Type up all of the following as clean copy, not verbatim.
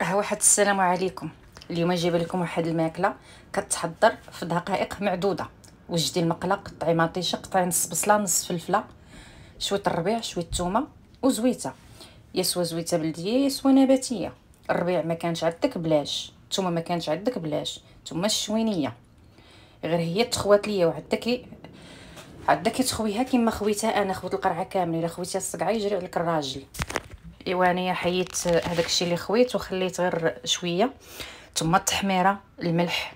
ها واحد السلام عليكم. اليوم جايبه لكم واحد الماكله كتحضر في دقائق معدوده. وجدي المقله، قطعي مطيشه، قطعي نص بصله، نص فلفله، شويه الربيع، شويه الثومه وزويته. يسوى زويته بلديه يسوى نباتيه. الربيع ما كانش عندك بلاش، الثومه ما كانش عندك بلاش، ثم الشوينيه غير هي تخوات ليا. وعندك تخويها كيما خويتها انا. خويت القرعه كامله. الا خويتها الصقعه يجري عليك الراجل. ايوا انايا حيدت هذاك الشيء اللي خويت وخليت غير شويه، ثم التحميره، الملح.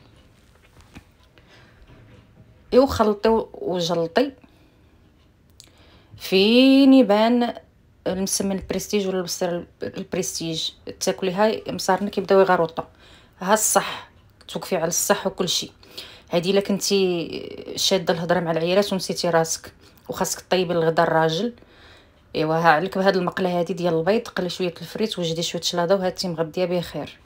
ايوا خلطي وجلطي. فين يبان المسمن البريستيج ولا البصير البريستيج تاكليها مصارنا كيبداو يغروطوا. ها الصح، توقفي على الصح وكل شيء. هذه الا كنتي شاده الهضره مع العيالات ونسيتي راسك وخاصك طيبي الغدا الراجل. ايوا ها عليك بهاد المقله هذه ديال البيض، قلي شويه الفريت وجدي شويه شلاضه وهاتي مغديه بخير.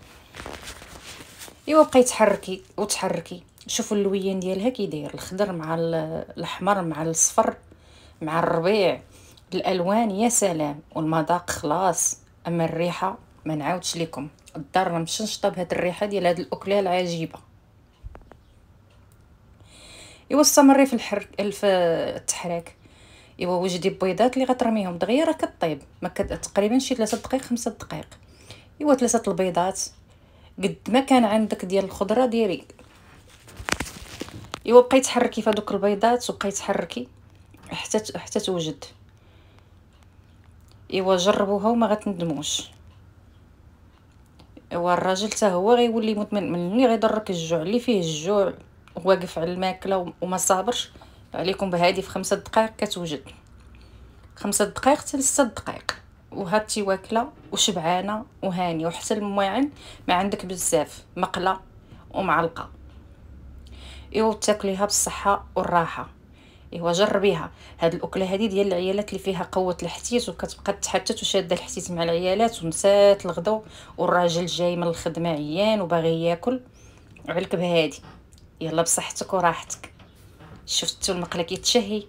ايوا بقاي تحركي وتحركي. شوفوا اللويان ديالها كي داير، الخضر مع الاحمر مع الصفر مع الربيع، الالوان يا سلام. والمذاق خلاص. اما الريحه ما نعاودش لكم، الدار مشنشطه بهاد الريحه ديال هاد الاكله العجيبه. ايوا استمري في التحريك. ايوا وجدي بيضات اللي غترميهم دغيا راه كطيب، ما تقريبا شي 3 دقائق 5 دقائق. ايوا 3 البيضات قد ما كان عندك ديال الخضره ديري. ايوا بقيت تحركي في هذوك البيضات وبقيت تحركي حتى توجد. ايوا جربوها وما غتندموش. ايوا الراجل حتى هو غيولي مدمن ملي غيضرك الجوع، اللي فيه الجوع واقف على الماكله وما صابرش عليكم بهادي في 5 دقائق كتوجد. 5 دقائق حتى 6 دقائق وهاتي واكله وشبعانه وهانيه. وحتى المواعن ما عندك بزاف، مقله ومعلقه. ايوا تاكليها بالصحه والراحه. ايوا جربيها. هاد الاكله هذه ديال العيالات اللي فيها قوه الحتيت وكتبقى تحتت وشاده الحتيت مع العيالات ونسات الغدو والراجل جاي من الخدمه عيان وباغي ياكل. عليك بهادي. يلا بصحتك وراحتك. شفتوا المقله كيتشهي؟